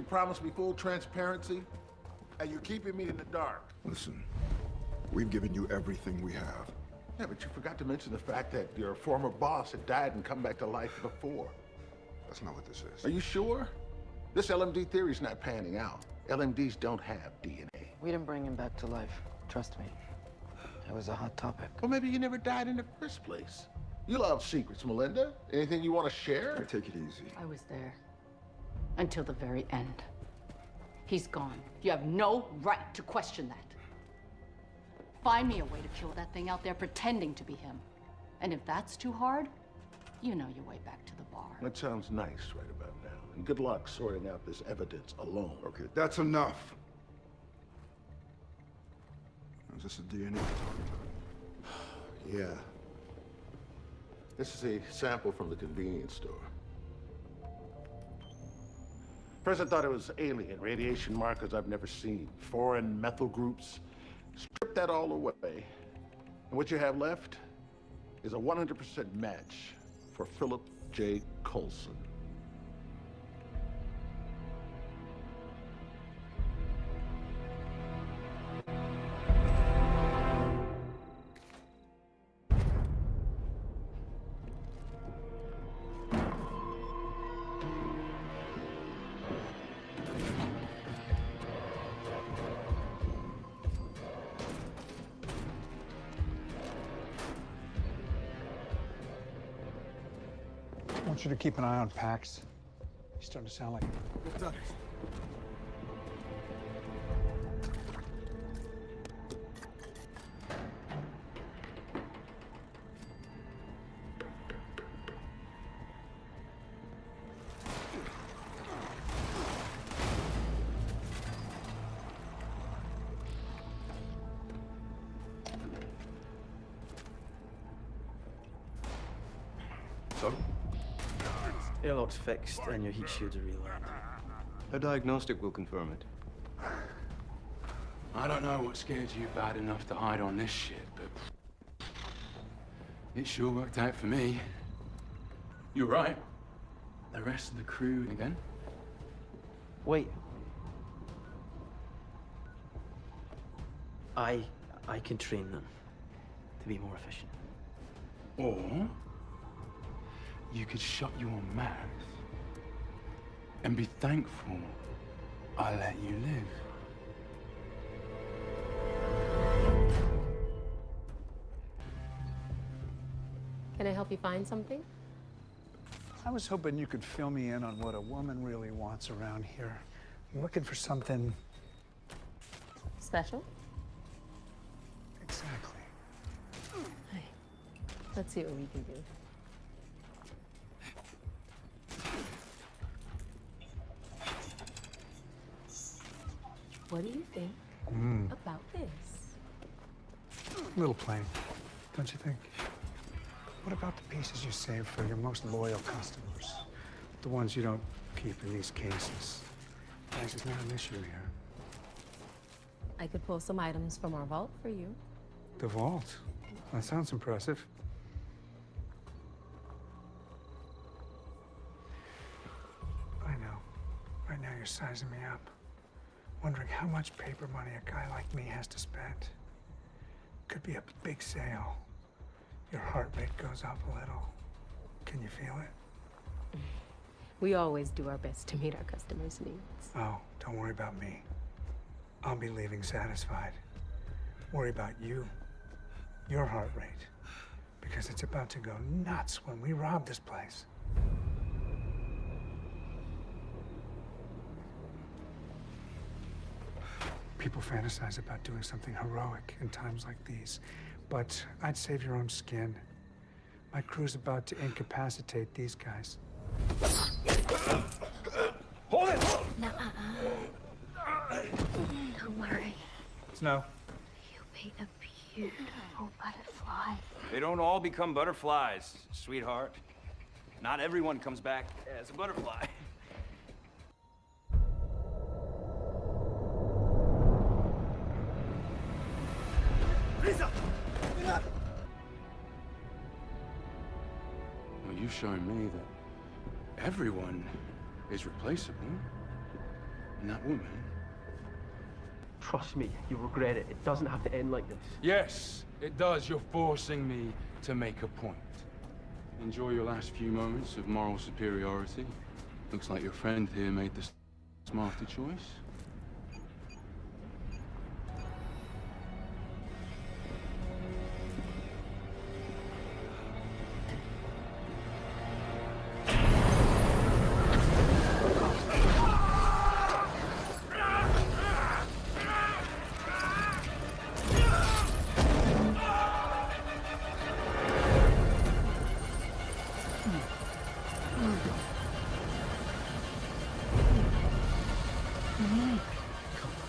promised me full transparency, and you're keeping me in the dark. Listen, we've given you everything we have. Yeah, but you forgot to mention the fact that your former boss had died and come back to life before. That's not what this is. Are you sure? This LMD theory's not panning out. LMDs don't have DNA. We didn't bring him back to life. Trust me. It was a hot topic. Well, maybe you never died in the first place. You love secrets, Melinda. Anything you want to share? All right, take it easy. I was there until the very end. He's gone. You have no right to question that. Find me a way to kill that thing out there pretending to be him. And if that's too hard, you know your way back to the bar. That sounds nice right about now. And good luck sorting out this evidence alone. Okay, that's enough. Is this the DNA you're talking about? Yeah. This is a sample from the convenience store. First I thought it was alien, radiation markers I've never seen, foreign methyl groups. Strip that all away, and what you have left is a 100% match for Philip J. Coulson. I want you to keep an eye on Pax. He's starting to sound like... What's up? So? Airlock's fixed and your heat shields are realigned. A diagnostic will confirm it. I don't know what scared you bad enough to hide on this shit, but it sure worked out for me. You're right. The rest of the crew again? Wait. I can train them to be more efficient. Or you could shut your mouth and be thankful I let you live. Can I help you find something? I was hoping you could fill me in on what a woman really wants around here. I'm looking for something... Special? Exactly. Hi. Let's see what we can do. What do you think about this? A little plain, don't you think? What about the pieces you save for your most loyal customers? The ones you don't keep in these cases. Price is not an issue here. I could pull some items from our vault for you. The vault? That sounds impressive. I know. Right now you're sizing me up. Wondering how much paper money a guy like me has to spend. Could be a big sale. Your heart rate goes up a little. Can you feel it? We always do our best to meet our customers' needs. Oh, don't worry about me. I'll be leaving satisfied. Worry about you, your heart rate, because it's about to go nuts when we rob this place. People fantasize about doing something heroic in times like these, but I'd save your own skin. My crew's about to incapacitate these guys. Hold it! No, Don't worry. Snow. You'll be a beautiful butterfly. They don't all become butterflies, sweetheart. Not everyone comes back as a butterfly. Well, you've shown me that everyone is replaceable. And that woman... Trust me, you'll regret it. It doesn't have to end like this. Yes, it does. You're forcing me to make a point. Enjoy your last few moments of moral superiority. Looks like your friend here made the smarter choice.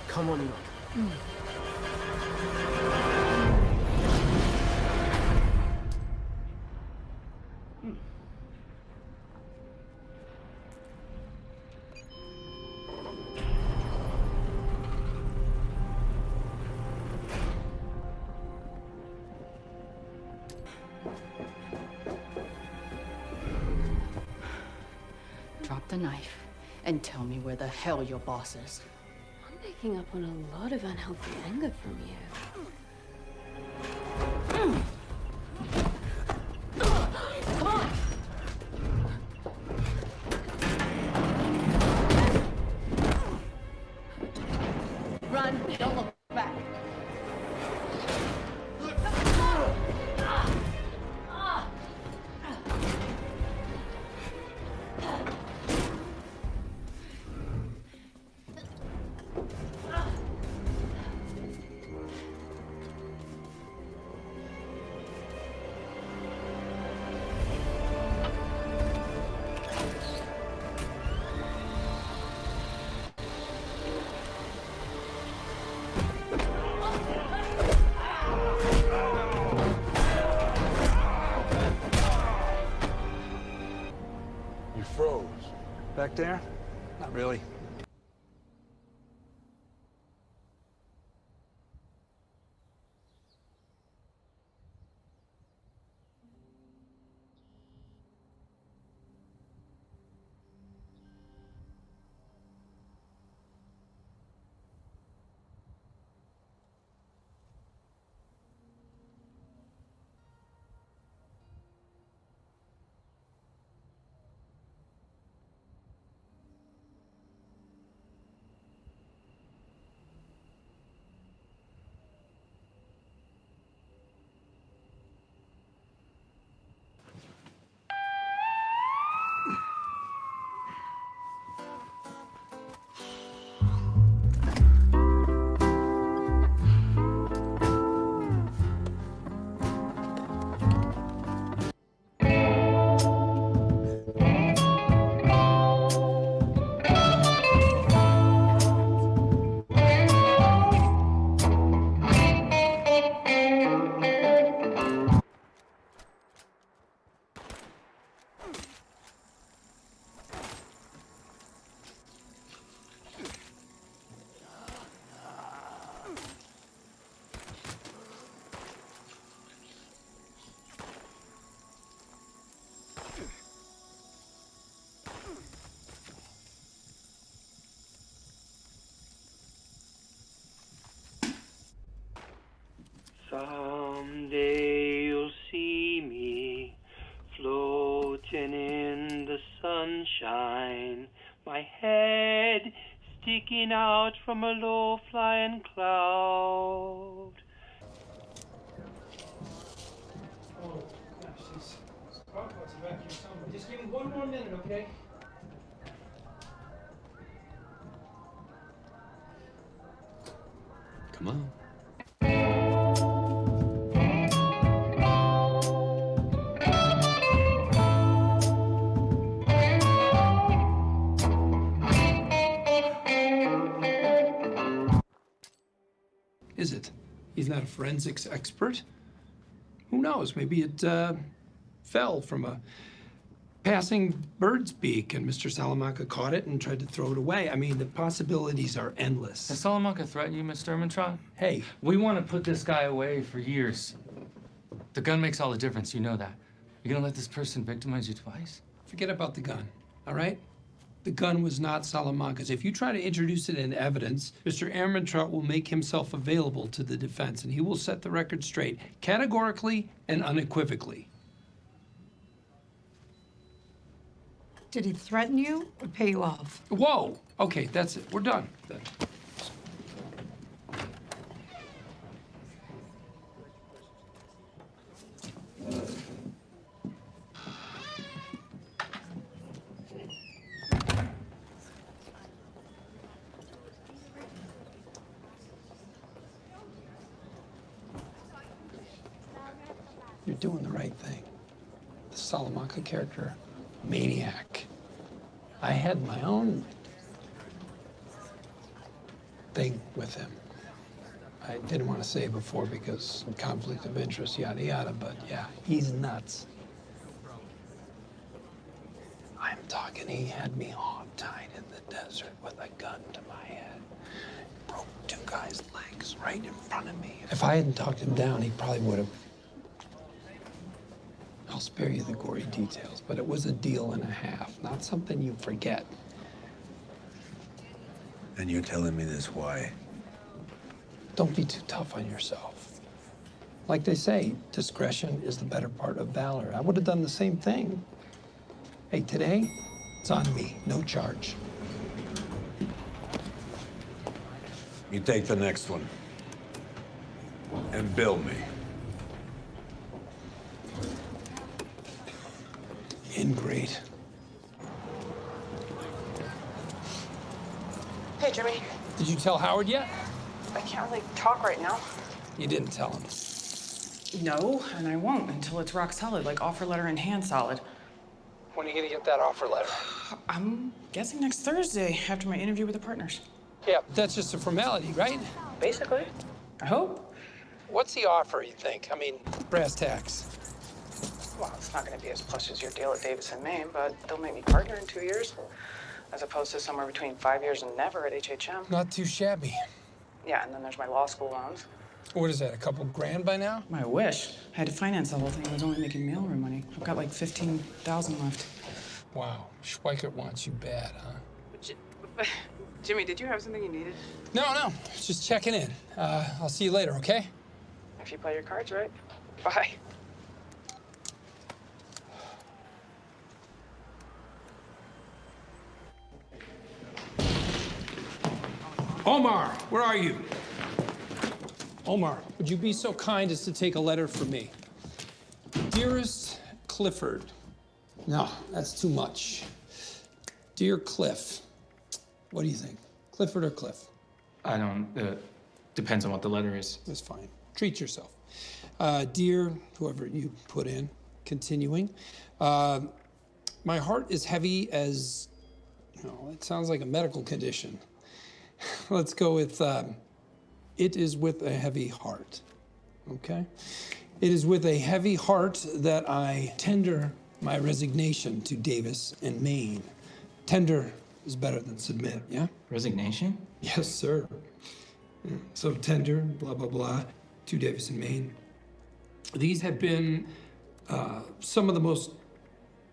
Come on, Enoch. Drop the knife and tell me where the hell your boss is. I'm picking up on a lot of unhealthy anger from you. Come on! Run, don't look back. You froze. Back there? Not really. Someday you'll see me floating in the sunshine, my head sticking out from a low-flying cloud. Oh, gosh, these spark plugs are back here somewhere. Just give me one more minute, okay? Come on. Is it? He's not a forensics expert. Who knows? Maybe it fell from a passing bird's beak and Mr. Salamanca caught it and tried to throw it away. I mean, the possibilities are endless. Has Salamanca threatened you, Mr. Ermintrout? Hey. We want to put this guy away for years. The gun makes all the difference, you know that. You're gonna let this person victimize you twice? Forget about the gun, all right? The gun was not Salamanca's. If you try to introduce it in evidence, Mr. Ehrmantraut will make himself available to the defense, and he will set the record straight, categorically and unequivocally. Did he threaten you or pay you off? Whoa! Okay, that's it. We're done. Then. You're doing the right thing. The Salamanca character, maniac. I had my own thing with him. I didn't want to say it before because of conflict of interest, yada, yada, but yeah, he's nuts. I'm talking, he had me hog-tied in the desert with a gun to my head. Broke 2 guys' legs right in front of me. If I hadn't talked him down, he probably would have. I'll spare you the gory details, but it was a deal and a half, not something you forget. And you're telling me this why? Don't be too tough on yourself. Like they say, discretion is the better part of valor. I would have done the same thing. Hey, today, it's on me, no charge. You take the next one. And bill me. Ingrate. Hey, Jimmy. Did you tell Howard yet? I can't really talk right now. You didn't tell him. No, and I won't until it's rock solid, like offer letter in hand solid. When are you gonna get that offer letter? I'm guessing next Thursday after my interview with the partners. Yeah, that's just a formality, right? Basically. I hope. What's the offer, you think? I mean, brass tacks. Well, it's not going to be as plush as your deal at Davis and Maine, but they'll make me partner in 2 years, as opposed to somewhere between 5 years and never at HHM. Not too shabby. Yeah, and then there's my law school loans. What is that, a couple grand by now? I wish. I had to finance the whole thing. I was only making mailroom money. I've got like 15,000 left. Wow, Schweikert wants you bad, huh? Jimmy, did you have something you needed? No, just checking in. I'll see you later, okay? If you play your cards right. Bye. Omar, where are you? Omar, would you be so kind as to take a letter from me? Dearest Clifford. No, that's too much. Dear Cliff. What do you think? Clifford or Cliff? I don't, depends on what the letter is. That's fine. Treat yourself. Dear, whoever you put in, continuing. My heart is heavy as, it sounds like a medical condition. Let's go with, it is with a heavy heart, okay? It is with a heavy heart that I tender my resignation to Davis and Maine. Tender is better than submit, yeah? Resignation? Yes, sir. So tender, blah, blah, blah, to Davis and Maine. These have been some of the most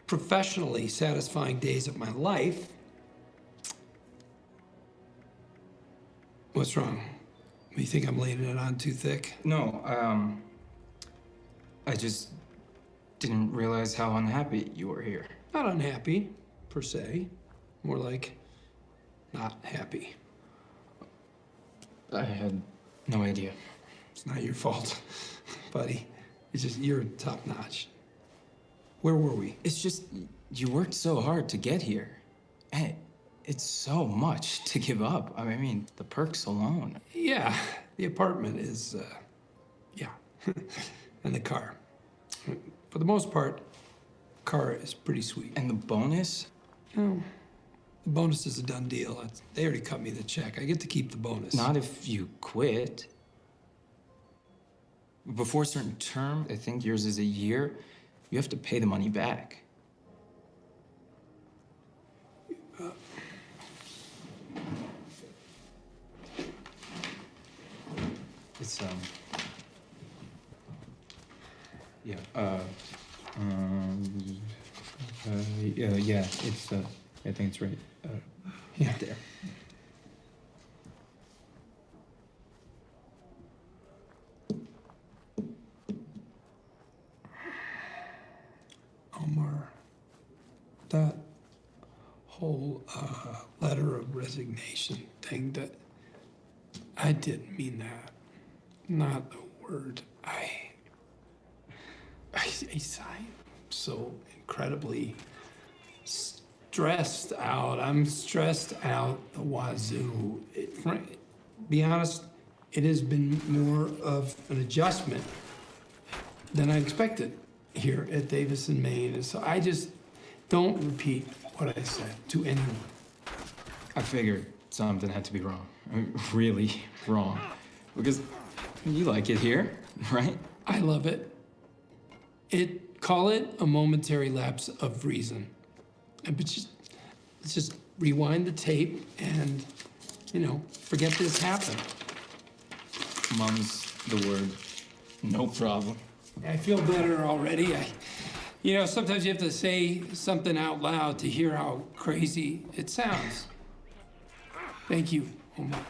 professionally satisfying days of my life. What's wrong? You think I'm laying it on too thick? No, I just didn't realize how unhappy you were here. Not unhappy, per se. More like not happy. I had no idea. It's not your fault, buddy. It's just you're top notch. Where were we? It's just you worked so hard to get here. And it's so much to give up. I mean, the perks alone. Yeah, the apartment is, yeah, and the car. For the most part, car is pretty sweet. And the bonus? No, the bonus is a done deal. They already cut me the check. I get to keep the bonus. Not if you quit. Before a certain term, I think yours is a year, you have to pay the money back. It's, yeah, yeah, it's, I think it's right Yeah. there. Omar, that whole letter of resignation thing, that I didn't mean that. Not a word. I'm so incredibly stressed out. I'm stressed out the wazoo. Be honest, it has been more of an adjustment than I expected here at Davis and Maine. And so I just don't repeat what I said to anyone. I figured something had to be wrong. I mean, really wrong. Because you like it here, right? I love it. Call it a momentary lapse of reason. But let's just rewind the tape and, forget this happened. Mum's the word. No problem. I feel better already. Sometimes you have to say something out loud to hear how crazy it sounds. Thank you, Omar.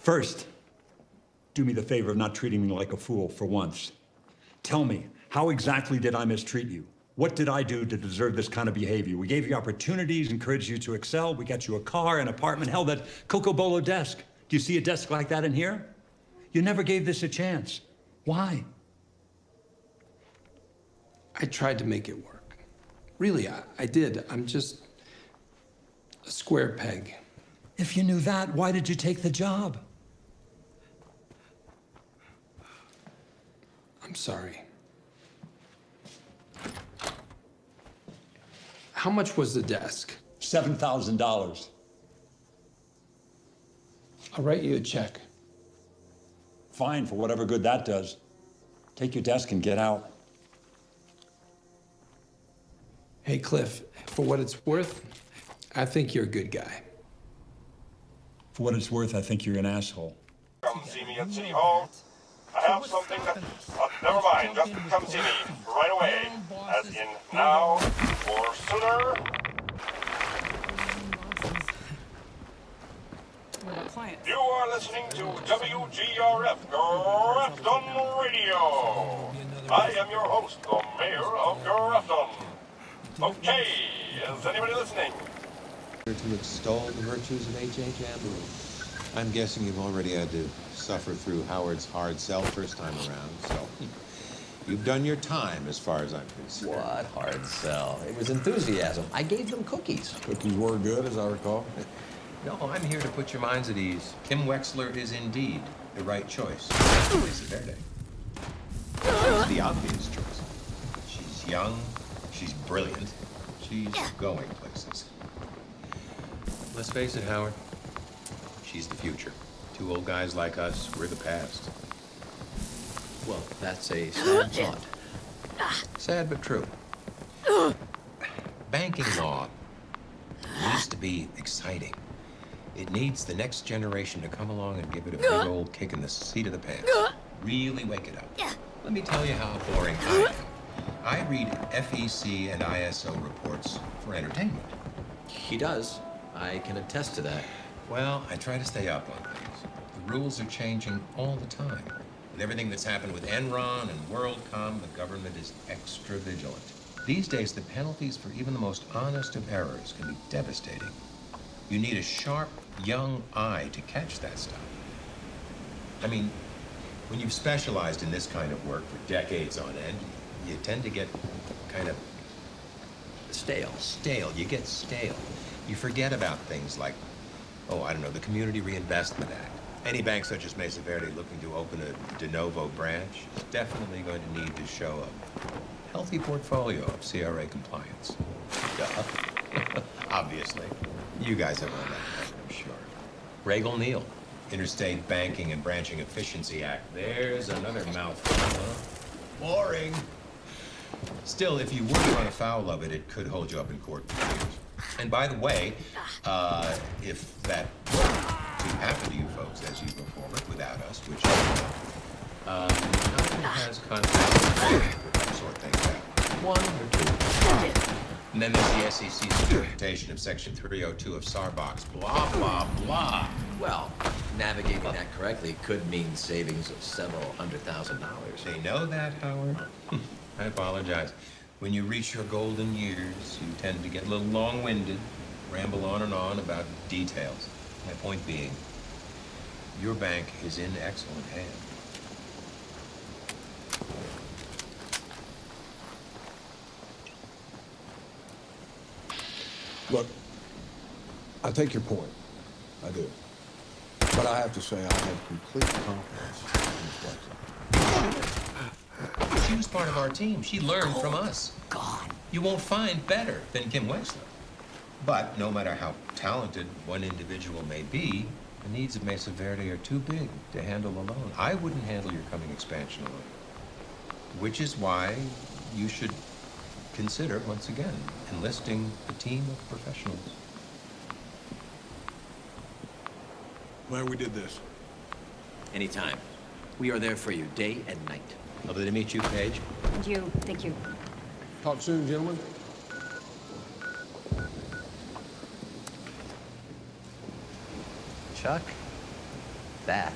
First, do me the favor of not treating me like a fool for once. Tell me, how exactly did I mistreat you? What did I do to deserve this kind of behavior? We gave you opportunities, encouraged you to excel. We got you a car, an apartment, hell, that Coco Bolo desk. Do you see a desk like that in here? You never gave this a chance. Why? I tried to make it work. Really, I did. I'm just a square peg. If you knew that, why did you take the job? I'm sorry. How much was the desk? $7,000. I'll write you a check. Fine, for whatever good that does. Take your desk and get out. Hey, Cliff, for what it's worth, I think you're a good guy. For what it's worth, I think you're an asshole. Come see me at City Hall. I have something that... never mind, just come see me right away. As in now or sooner. You are listening to WGRF Grafton Radio. I am your host, the mayor of Grafton. Okay, is anybody listening? To extol the virtues of H.H. Amberley. I'm guessing you've already had to suffer through Howard's hard sell first time around, so you've done your time as far as I'm concerned. What hard sell? It was enthusiasm. I gave them cookies. Cookies were good, as I recall. No, I'm here to put your minds at ease. Kim Wexler is indeed the right choice. Mesa Verde. It's the obvious choice. She's young, she's brilliant, she's going places. Let's face it, Howard. She's the future. Two old guys like us, we're the past. Well, that's a sad thought. Sad but true. Banking law needs to be exciting. It needs the next generation to come along and give it a big old kick in the seat of the pants. Really wake it up. Let me tell you how boring I am. I read FEC and ISO reports for entertainment. He does. I can attest to that. Well, I try to stay up on things. The rules are changing all the time. With everything that's happened with Enron and WorldCom, the government is extra vigilant. These days, the penalties for even the most honest of errors can be devastating. You need a sharp, young eye to catch that stuff. I mean, when you've specialized in this kind of work for decades on end, you tend to get kind of stale. Stale. You get stale. You forget about things like, oh, I don't know, the Community Reinvestment Act. Any bank such as Mesa Verde looking to open a de novo branch is definitely going to need to show a healthy portfolio of CRA compliance. Duh. Obviously. You guys have run that, I'm sure. Regal Neal, Interstate Banking and Branching Efficiency Act. There's another mouthful, huh? Boring. Still, if you were to run afoul of it, it could hold you up in court for years. And by the way, if that were to happen to you folks as you perform it without us, which nothing has contact to sort things out. One or two. And then there's the SEC's interpretation of Section 302 of Sarbox. Blah, blah, blah. Well, navigating that correctly could mean savings of several $100,000. They know that, Howard? I apologize. When you reach your golden years, you tend to get a little long-winded, ramble on and on about details. My point being, your bank is in excellent hands. Look, I take your point. I do. But I have to say, I have complete confidence in Ms. Wexler. She was part of our team. She learned from us. God. You won't find better than Kim Wexler. But no matter how talented one individual may be, the needs of Mesa Verde are too big to handle alone. I wouldn't handle your coming expansion alone. Which is why you should consider, once again, enlisting a team of professionals. Glad we did this. Anytime. We are there for you, day and night. Lovely to meet you, Paige. And you. Thank you. Talk soon, gentlemen. Chuck, that.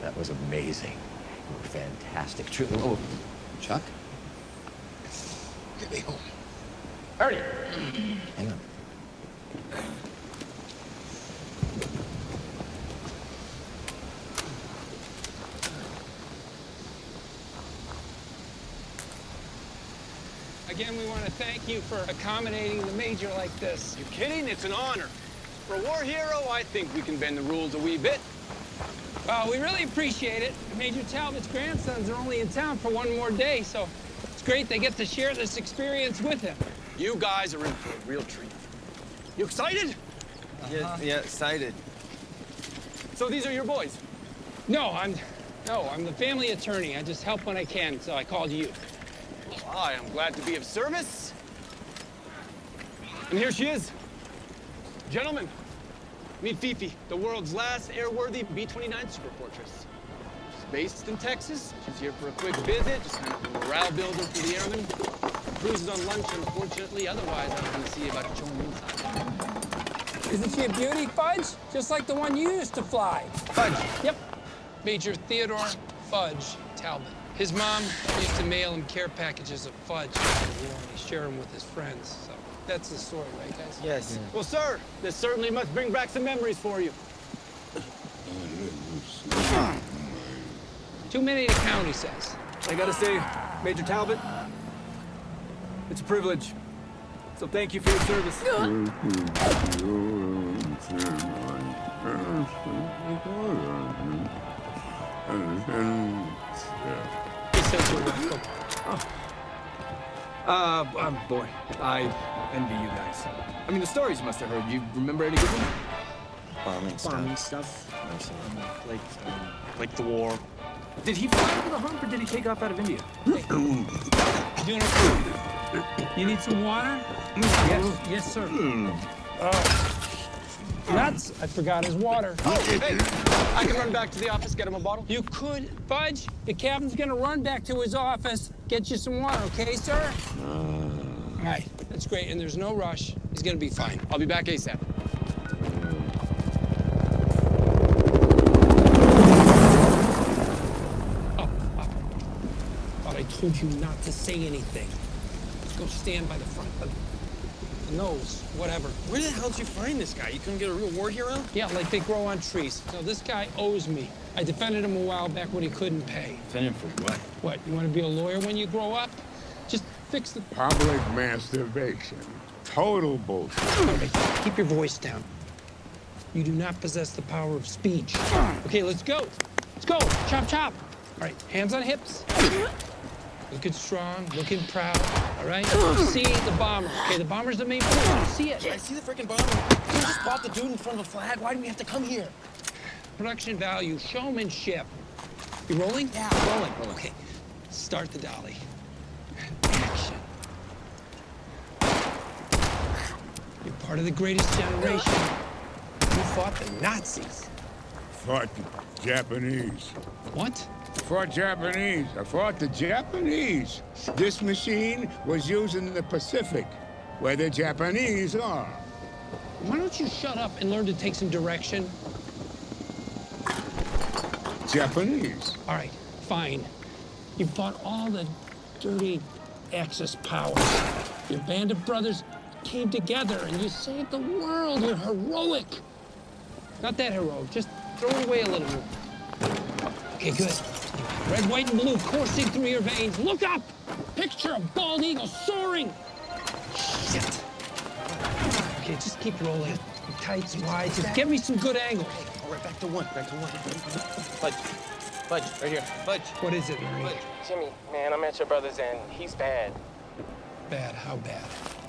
That was amazing. You were fantastic. Truly. Oh, Chuck? Get me home. Hurry! Hang on. Again, we want to thank you for accommodating the Major like this. You kidding? It's an honor. For a war hero, I think we can bend the rules a wee bit. Well, we really appreciate it. Major Talbot's grandsons are only in town for one more day, so it's great they get to share this experience with him. You guys are in for a real treat. You excited? Yeah, excited. So these are your boys? No, I'm the family attorney. I just help when I can, so I called you. Well, I am glad to be of service. And here she is. Gentlemen, meet Fifi, the world's last airworthy B-29 superfortress. She's based in Texas. She's here for a quick visit, just kind of a morale builder for the airmen. Cruz is on lunch, unfortunately. Otherwise, I was going to see about showing you inside. Isn't she a beauty, Fudge? Just like the one you used to fly. Fudge? Yep. Major Theodore Fudge Talbot. His mom used to mail him care packages of fudge. You know, he shared them with his friends. So that's the story, right, guys? Yes. Yeah. Well, sir, this certainly must bring back some memories for you. Too many to count, he says. I gotta say, Major Talbot, it's a privilege. So thank you for your service. He says you're welcome. Boy, I envy you guys. I mean, the stories you must have heard. You remember any good ones? Bombing stuff. Like the war. Did he fly over the hump or did he take off out of India? You doing okay? You need some water? Yes, sir. Nuts! I forgot his water. Oh, hey! I can run back to the office, get him a bottle. You could, Fudge. The captain's gonna run back to his office, get you some water, okay, sir? All right, that's great, and there's no rush. He's gonna be fine. I'll be back ASAP. Up. Thought I told you not to say anything. Let's go stand by the front. The nose, whatever. Where the hell did you find this guy? You couldn't get a real war hero? Yeah, like they grow on trees. So this guy owes me. I defended him a while back when he couldn't pay. Defend him for what? What, you want to be a lawyer when you grow up? Just fix the... Public masturbation. Total bullshit. All right, keep your voice down. You do not possess the power of speech. Okay, let's go. Let's go. Chop, chop. All right, hands on hips. Looking strong, looking proud, all right? See the bomber, okay? The bomber's the main point. See it. Yeah, I see the freaking bomber. You just bought the dude in front of a flag. Why do we have to come here? Production value, showmanship. You rolling? Yeah, rolling. Okay, start the dolly. Action. You're part of the greatest generation. You fought the Nazis. Fought the Japanese. What? Fought Japanese. I fought the Japanese. This machine was used in the Pacific, where the Japanese are. Why don't you shut up and learn to take some direction? Japanese. All right, fine. You fought all the dirty Axis powers. Your band of brothers came together and you saved the world. You're heroic. Not that heroic, just throw it away a little more. Okay, good. Red, white, and blue coursing through your veins. Look up! Picture a bald eagle soaring. Shit. Okay, just keep rolling. Tights, wides. Just get me some good angles. All right, back to one. Fudge, right here. Fudge. What is it, Ernie? Jimmy, man, I'm at your brother's and he's bad. Bad? How bad?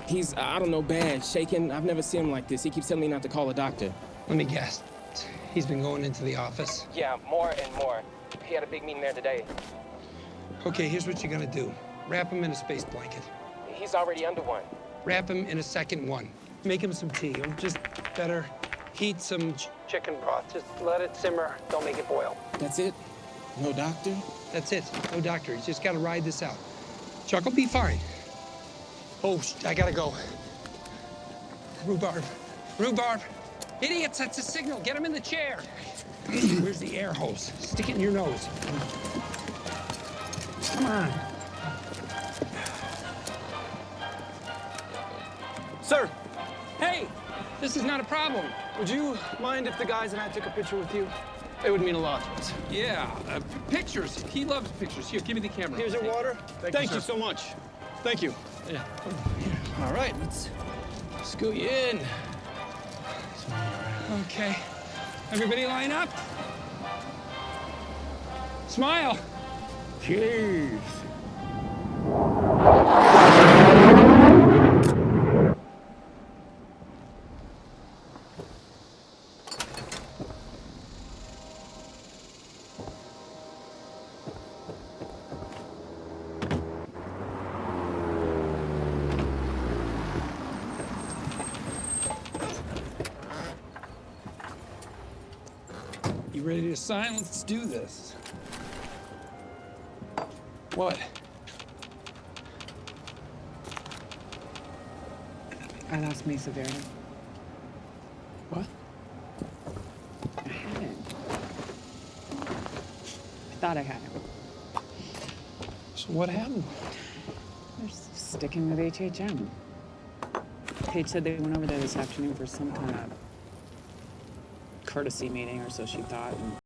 He's, I don't know, bad. Shaking. I've never seen him like this. He keeps telling me not to call a doctor. Let me guess. He's been going into the office? Yeah, more and more. He had a big meeting there today. Okay, here's what you're gonna do. Wrap him in a space blanket. He's already under one. Wrap him in a second one. Make him some tea. Or just better, heat some chicken broth. Just let it simmer. Don't make it boil. That's it? No doctor? That's it. No doctor. He's just gotta ride this out. Chuck will be fine. Oh, I gotta go. Rhubarb. Rhubarb. Idiots, that's a signal. Get him in the chair. Where's the air hose? Stick it in your nose. Come on. Sir, Hey, this is not a problem. would you mind if the guys and I took a picture with you? It would mean a lot to us. Yeah, pictures. He loves pictures. Here, give me the camera. Here's your water. Thank you sir. so much. Thank you. Yeah. All right, let's scoot you in. Okay. Everybody line up. Smile. Cheese. You ready to sign? Let's do this. What? I lost Mesa Verde. What? I had him. I thought I had him. So what happened? They're sticking with HHM. Paige said they went over there this afternoon for some kind of courtesy meeting, or so she thought. And